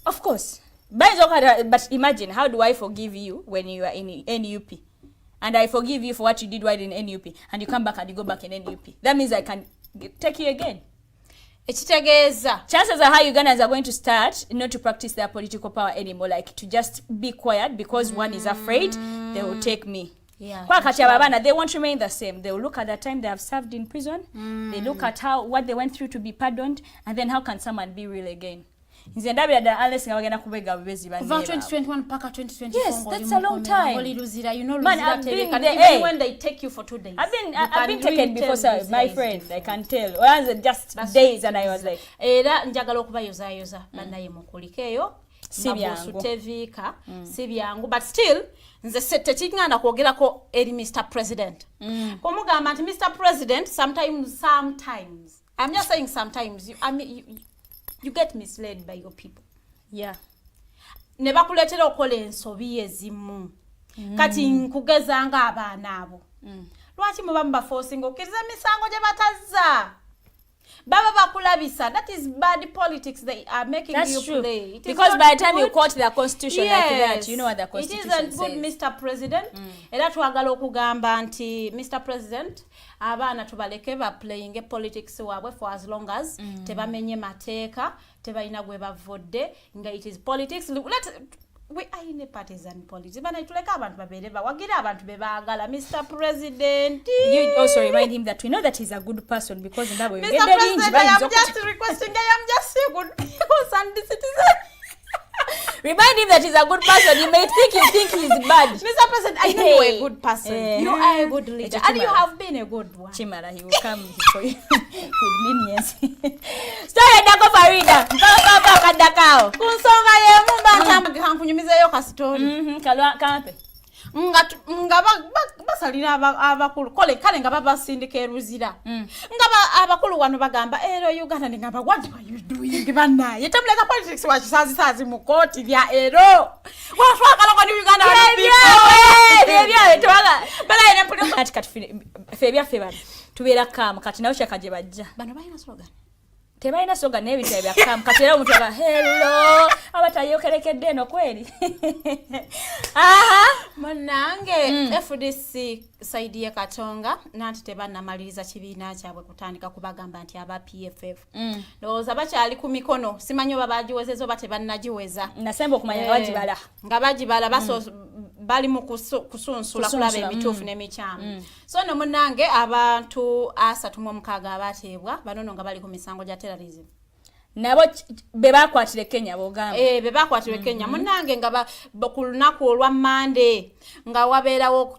Of course. But imagine, how do I forgive you when you are in NUP? And I forgive you for what you did while in NUP. And you come back and you go back in NUP. That means I can take you again. Chances are high Ugandans are going to start not to practice their political power anymore. Like to just be quiet because one is afraid they will take me. They won't remain the same. They will look at the time they have served in prison. They look at what they went through to be pardoned, and then how can someone be real again? Unless 2021 paka 2024. Yes, that's a long time. Man, I've been even when they take you for 2 days. I've been taken before, sir, my friend. I can tell. Just days, and I was like, era njagala okubayozayoza bannaye mukulikeyo sibyangu sibyangu but still nze tekinganda kwogerako eri Mr. President kumugamba nti Mr. President sometimes I'm just saying sometimes you get misled by your people. Ne bakuletera okola ensobi ezimu kati nkugezanga abaana abo lwaki muba forcing okiriza misango gye batazza baba bakulabisa. That is bad politics they are making. That's you true. play. Because by the time you quote the constitution like that, you know what the constitution says. It isn't good, Mr. President. Era twagala okugamba nti Mr. President abaana tubaleke ba playing politics wabwe for as long as tebamenye mateeka tebalina gwe bavodde nga it is politics. We are in a partisan politics. But I tuleka abantu babere bawagira abantu bebaagala Mr. President. You also remind him that we know that he's a good person because in that way. Mr. President, I am just requesting. I am just a good person, citizen. Remind him that he's a good person. You may think he's bad. Mr. President, I know you're a good person. You are a good leader. And you have been a good one. Chimara, he will come for you with leniency. Story Dako Farida. Papa kadakao. Kunsonga ye mumba nkunyumizeyo ka story. Kampe. Nga basalira abakulu kale nga babasindika eruzira nga abakulu wano bagamba ero Uganda ngamba what are you doing banaye tabuleka politics wa kisazi mu koti bya ero wafakala kwa Uganda bya twaga bala ene mpulira kati febya tubeera kam kati nawo kyakaje bajja bano bayina slogan tebalina slogan n'ebitabo bya kam kati era omuntu aga hello abatayokerekedde eno kweli Monange FDC side ya Katonga nanti tebannamaliriza kibiina kyabwe kutandika kubagamba nti aba PFF ndowooza bakyali ku mikono simanyo babagiwezeza oba tebannagiweza nasemba okumanya bagibala nga bagibala baso bali mu kusunsula kulaba emituufu n'emikyamu so no Monange abantu 36 abateebwa banono nga bali ku misango gya terrorism nabo bebakwatire Kenya bogamba bebakwatire Kenya Monange nga ku lunaku olwa Monday nga wabeerawo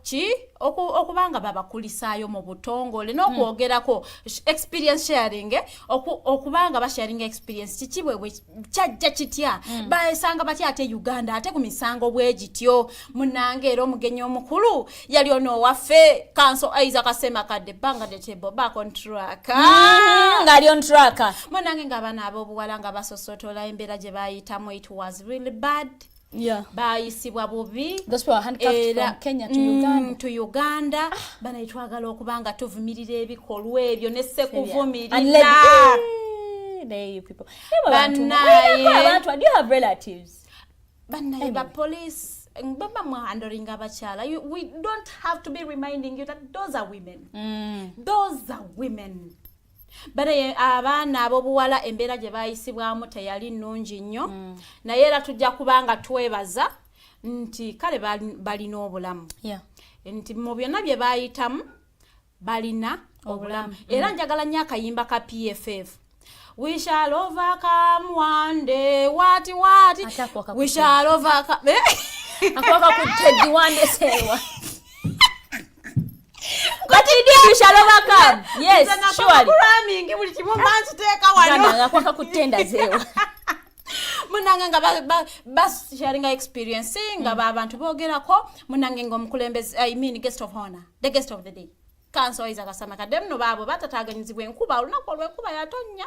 okubanga babakulisaayo mu butongole n'okwogerako experience sharing okubanga basharing experience kikibwe kyajja kitya baesanga batya ate Uganda ate ku misango bwegityo munange era omugenyi omukulu yali ono waffe Council Isaac Kasema kadde banga the table back on track ngali on track munange ngabana abobuwala nga basosotola embeera gye bayitamu it was really bad. Yeah. Bayisibwa bubi. Those people are handcuffed from Kenya to Uganda. To Uganda. Bana itwagala okubanga tuvumirira ebikolwa ebyo ne sekuvumirira. They people. Banaye. Do you have relatives? Banaye ba police. Mbaba handling abachala. We don't have to be reminding you that those are women. Those are women. Bane abaana abobuwala embeera gye bayisibwamu teyali nnungi nnyo naye era tujja kubanga twebaza nti kale balina obulamu nti mu byonna bye bayitamu balina obulamu era njagala nnyo akayimba ka PFF. We shall overcome one day. What? We shall overcome. Akwaka kutedi one day sewa. But we shall overcome. Yes, surely. Akwaka kutenda zewa. Munange nga bas sharing experience nga abantu bogerako munange ngo mukulembeze guest of honor, the guest of the day. Council Isaac Kasema kadde no babo batataganyizibwa enkuba olunaku olw'enkuba yatonya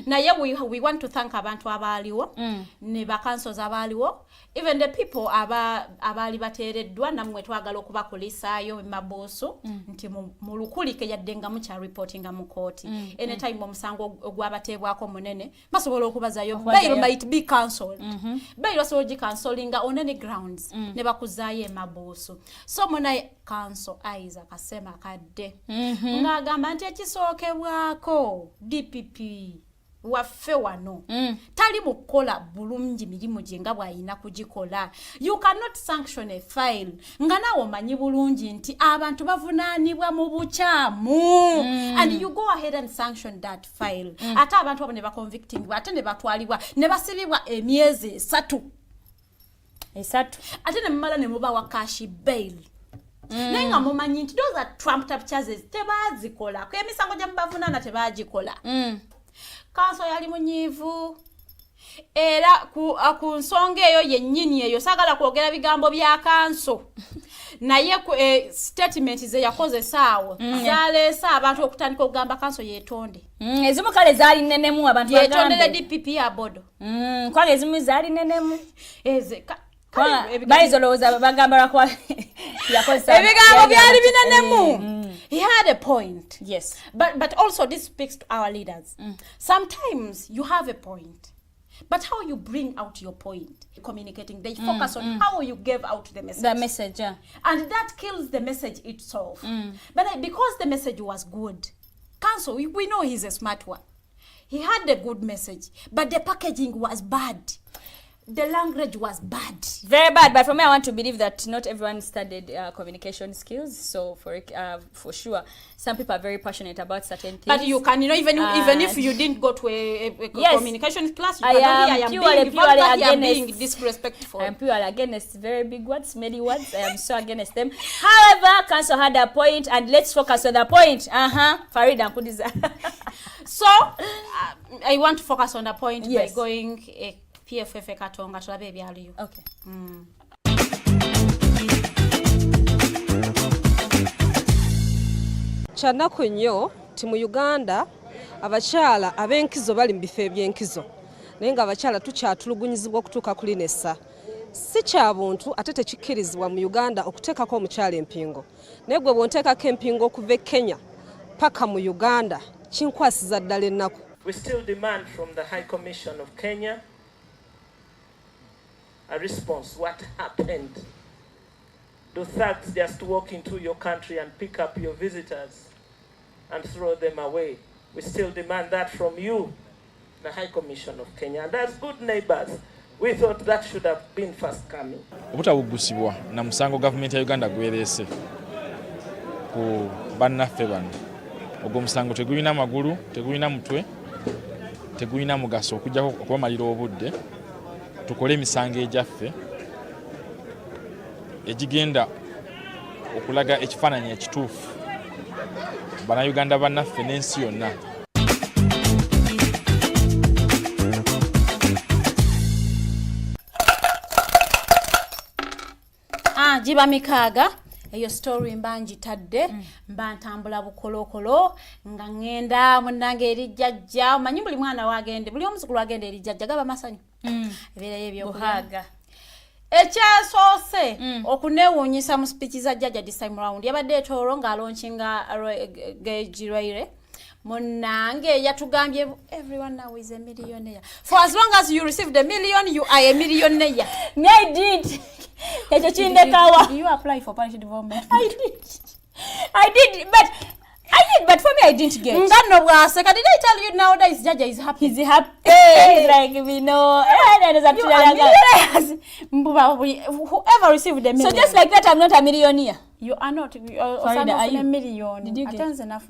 naye we want to thank abantu abaliwo ne ba councils abaliwo even the people abali bateereddwa namwe twagala okubakulisaayo mabosu nti mu lukulike yaddenga mu kya reportinga mu kooti anytime omusango ogwabateebwako munene basobola okubazayo bail might be cancelled bail basobola cancellinga on any grounds ne bakuzaayo emabosu so muna Council Isaac Kasema kadde ngagamba nti ekisookebwako DPP waffe wano tali mukola bulungi mirimu gye nga bw'ayina kugikola. You cannot sanction a file nga nawe omanyi bulungi nti abantu bavunaanibwa mu bukyamu and you go ahead and sanction that file ate abantu abo ne baconvictingibwa ate ne batwalibwa ne basibibwa emyezi 3 ate ne mumala ne mubawa cash bail. Nenga mumanyi nti those are trumped up charges tebazikola ku emisango gye mubavunana tebagikola. Council yali munyivu era ku nsonga eyo yennyini eyo sagala kwogera bigambo bya Council naye ku statement ze yakozesaawo zaleesa abantu okutandika okugamba Council yeetonde ezimu kale zaali nnenemu abantu yeetondere DPP ya bodo kwale ezimu zaali nnenemu bayizolowooza bagamba lwakwa yakozesa ebigambo byali binenemu. He had a point. Yes. But also this speaks to our leaders. Sometimes you have a point. But how you bring out your point, communicating, they focus on how you gave out the message. The message, yeah. And that kills the message itself. But because the message was good, Council, we know he's a smart one. He had a good message, but the packaging was bad. The language was bad. Very bad. But for me, I want to believe that not everyone studied communication skills. So for sure, some people are very passionate about certain things. But you can, even if you didn't go to a communication class, you I am being disrespectful. I am purely against very big words, many words. I am so against them. However, Council had a point, and let's focus on the point. Farida Nkudiza. So, I want to focus on the point by going PFF katonga tulabe ebyaliyo. Okay. Kyanaku nnyo ti mu Uganda abakyala ab'enkizo bali mu bifo eby'enkizo naye nga abakyala tukyatulugunyizibwa okutuuka kuli nessa. Si kya buntu ate tekikkirizibwa mu Uganda okuteekako omukyala empingo naye gwe bw'onteekako empingo okuva e Kenya paka mu Uganda kinkwasiza ddala ennaku. We still demand from the High Commission of Kenya a response. What happened? Do thugs just walk into your country and pick up your visitors and throw them away? We still demand that from you, the High Commission of Kenya. And as good neighbors, we thought that should have been forthcoming. Obutabugusibwa na musango government ya Uganda gwerese ku bannaffe bano. Ogwo musango tegulina magulu, tegulina mutwe, tegulina mugaso okujjako okubamalira obudde. Tukole emisango ejaffe egigenda okulaga ekifaananyi ekituufu bannayuganda bannaffe n'ensi yonna. Jiba mikaaga eyo story mbanji tadde mba ntambula bukolokolo nga ngenda munange eri jjajja omanyi buli mwana wagende buli omuzukulu wagende eri jjajja gaba masanyu ebeera y'ebyokuhaga ekyasoose okunewuunyisa mu speech za jjajja this time round yabadde etoolo ng'alaunchinga Gejiraire munange yatugambye everyone now is a millionaire for as long as you received a million you are a millionaire. I did. Do you apply for parish development? I did, but for me I didn't get. Did I tell you nowadays Jaja is happy? He's happy. He's like, we know. Whoever received the million. So just like that, I'm not a millionaire. You are not. Farida, are you? A million. Did you get? Just like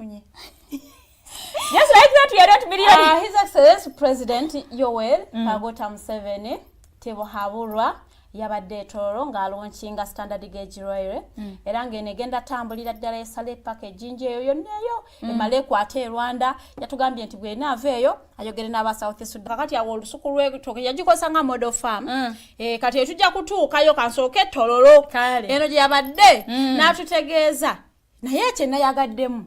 that, we are not millionaire. His Excellency President Yoweri Kaguta Museveni Tebohaburwa yabadde etoolo ng'alaunchinga standard gauge railway era ng'eno egenda tambulira ddala esale package eyo yonna eyo emale ekwata e Rwanda. Yatugambye nti bw'enaava eyo ayogere n'aba South Sudan. Kati awo olusuku lw'ekitooke yagikosa nga model farm kati etujja kutuukayo kansooke ettololo eno gye yabadde n'atutegeeza naye kyenayagaddemu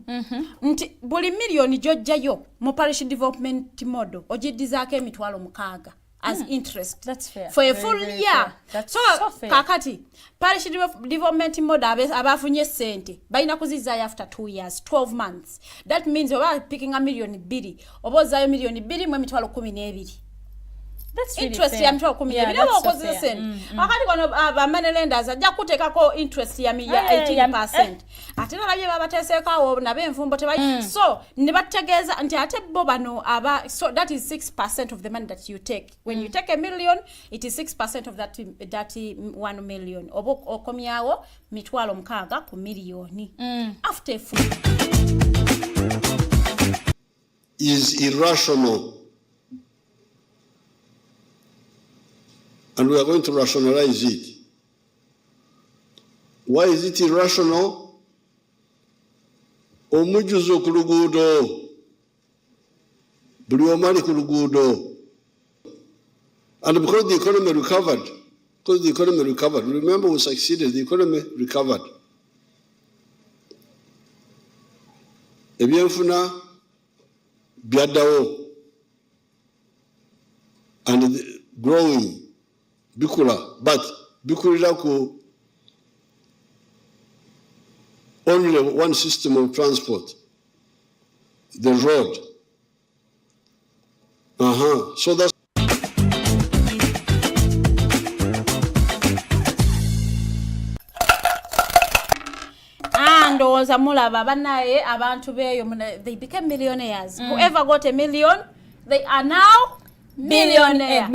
nti buli miliyoni gy'ojjayo mu parish development model ogiddizaako emitwalo 6 as interest. That's fair. For a full year. So fair. kakati parish development model abafunye sente balina kuzizzaayo after 2 years 12 months. That means oba picking a million 2 oba ozzaayo million 2 mu emitwalo 12. That's really interest fair. ya mitwalo 12 Yeah, oba okozesa sente akati kono abamane lenders ajja kuteekako interest ya 18%. Ate nalabye babateeseekawo nab'envumbo tebayi so ne bategeeza nti ate bo bano aba so that is 6% of the money that you take when you take a million it is 6% of that 1 million oba okomyawo mitwalo 6 ku miliyoni after a full is irrational. And we are going to rationalize it. Why is it irrational? Omujuzo ku luguudo. Buli omu ali ku luguudo. And because the economy recovered, remember we succeeded, the economy recovered. Ebyenfuna byaddawo and growing. Bikula, but bikulira ku only one system of transport, the road. So that's ndowooza mulaba bannaye abantu beeyo they became millionaires. Whoever got a million they are now millionaires.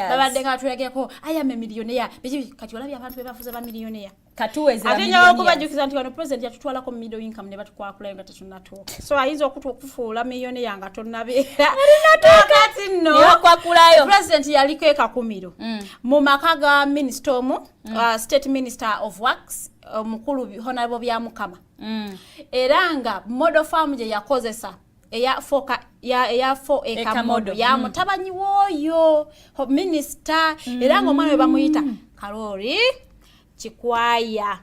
Babadde nga tulageko I am a millionaire. Kati olabye abantu bebafuze ba millionaire. Katuweza ate nyawo okubajukiza nti wano president yatutwalako middle income ne batukwakulayo nga tetunnatuuka. So ayinza okufuula millionaire nga tonnabeera. Kati nno president yaliko ekakumiro mu maka ga minister omu state minister of works omukulu honorable bya mukama era nga model farm gye yakozesa eya 4 acre model ya mutabanyi woyo minister era nga omwana we bamuyita Kalori Chikwaya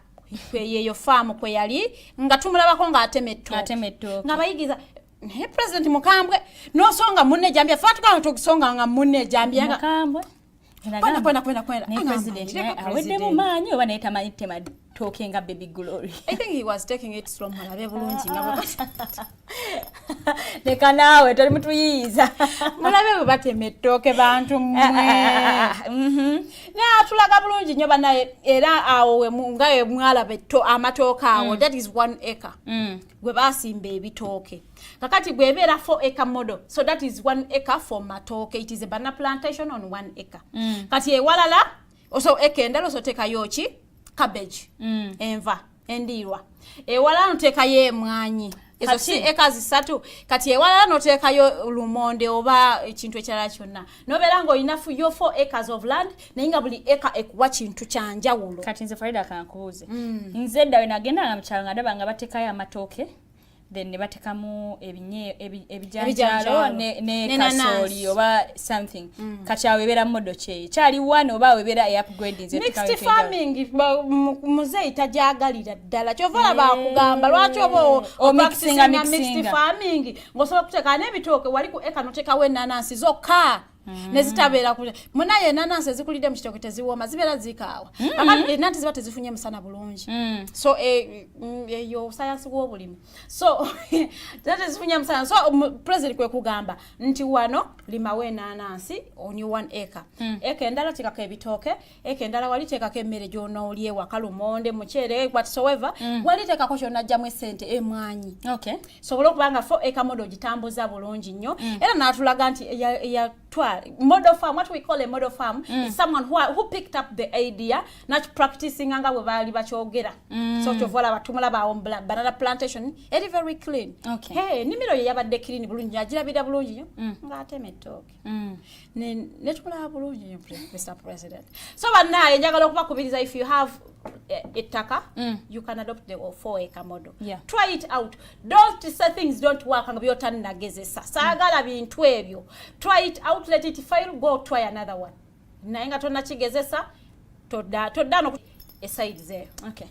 yeyo farm kwe yali nga tumulabako nga atemetto nga bayigiza ne president mukambwe no songa munne jambya fatuka tukisonga nga munne jambya nga mukambwe kwenda ne president awedde mu maanyi oba naita mayite talking nga baby glory. I think he was taking it slow malabe bulungi nga leka naawe toli mutuyiiza malabe batemettoke bantu mmwe ne atulaga bulungi nnyo banaye era awo we ngaye mwalabe amatooka awo that is 1 acre gwe basimba ebitooke kakati gwebeera 4 acre model so that is 1 acre for matooke it is a banana plantation on 1 acre kati ewalala oso ekendalo so tekayo ki cabbage enva endirwa ewala ntekayo emwanyi ezo si acres 3 kati ewala noteekayo lumonde oba ekintu ekirala kyonna nobeera ng'olina yo 4 acres of land naye nga buli eka ekuwa kintu kyanjawulo. Kati nze Farida kankubuuze nze dda we nagendanga mu kyalo nga ndaba nga bateekayo amatooke then ne batekamu ebijanjalo ne kasooli oba something kati awo ebeera modo kye kyali one oba webeera upgrade nze mixed farming muzeeyi tajaagalira ddala kyova olaba akugamba lwaki oba mixed farming ng'osobola okuteeka n'ebitooke wali ku eka noteekawo ennaanansi zokka nezitabeera kule munaye ennaanansi ezikulidde mu kitooke teziwooma zibeera zikaawa enanti ziba tezifunye musana bulungi so eyo sayansi w'obulimi so tezifunye musana so president kwe kugamba nti wano limawo ennaanansi only 1 acre eka endala teekako ebitooke eka endala wali teekako emmere gy'onoolya ewaka lumonde muceere whatsoever wali teekako ky'onajjamu essente emwanyi sobola okuba nga 4 acre model gitambuza bulungi nnyo era n'atulaga nti model farm, what we call a model farm, is someone who picked up the idea, not practicing anga we bali bachogera. So to voila batumala ba banana plantation, very very clean. Hey, nimiro ye yabadde clean bulungi, agira bida bulungi nyo. Ngate metoke. Ne tukula bulungi Mr. President. So bana njagala okubakubiriza if you have ettaka, you can adopt the 4 acre model. Try it out. Don't say things don't work and byotannagezesa. Sagala bintu ebyo. Try it out, let it fail, go try another one. Nayenga tonna kigezesa todda no aside there. Okay.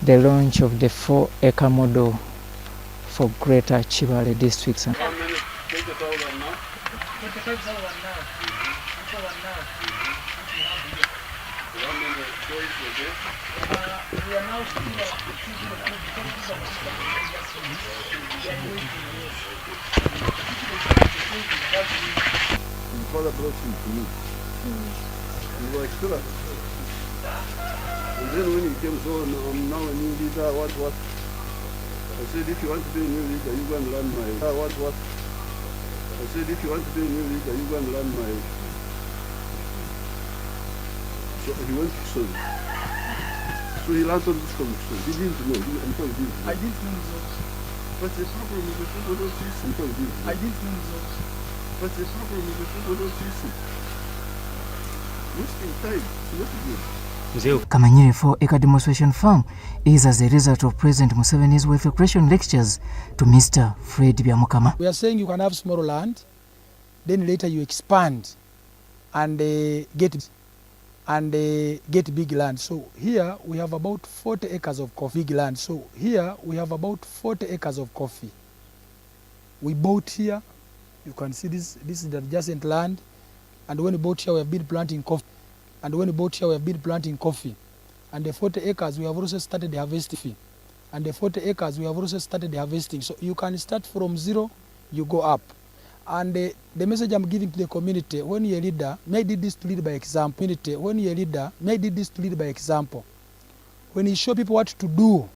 The launch of the 4 acre model for Greater Chibale districts. How many? 20,000 now? 25,000 now. How many choice was there? We are now still My father brought him to me. He was still. And then when he came, so I'm now a new leader, what? I said, if you want to be a new leader, you go and learn my... What? I said, if you want to be a new leader, you go and learn my... So he went to Son. So he learned all this from Son. He didn't know. Until he didn't know. I didn't know so. But the problem is that people don't listen. Until he didn't know. I didn't know so. But the problem is that people don't listen. Wasting time. It's not good. Kamanyire 4 acre demonstration farm is as a result of President Museveni's welfare creation lectures to Mr. Fred Byamukama. We are saying you can have small land, then later you expand and get big land. So here we have about 40 acres of coffee land. So here we have about 40 acres of coffee. We bought here. You can see this is the adjacent land, and when we bought here we have been planting coffee. And when we bought here, we have been planting coffee. And the 40 acres, we have also started the harvesting. And the 40 acres, we have also started the harvesting. So you can start from zero, you go up. And the message I'm giving to the community, when you're a leader, may did this to lead by example. When you're a leader, may did this to lead by example. When you show people what to do,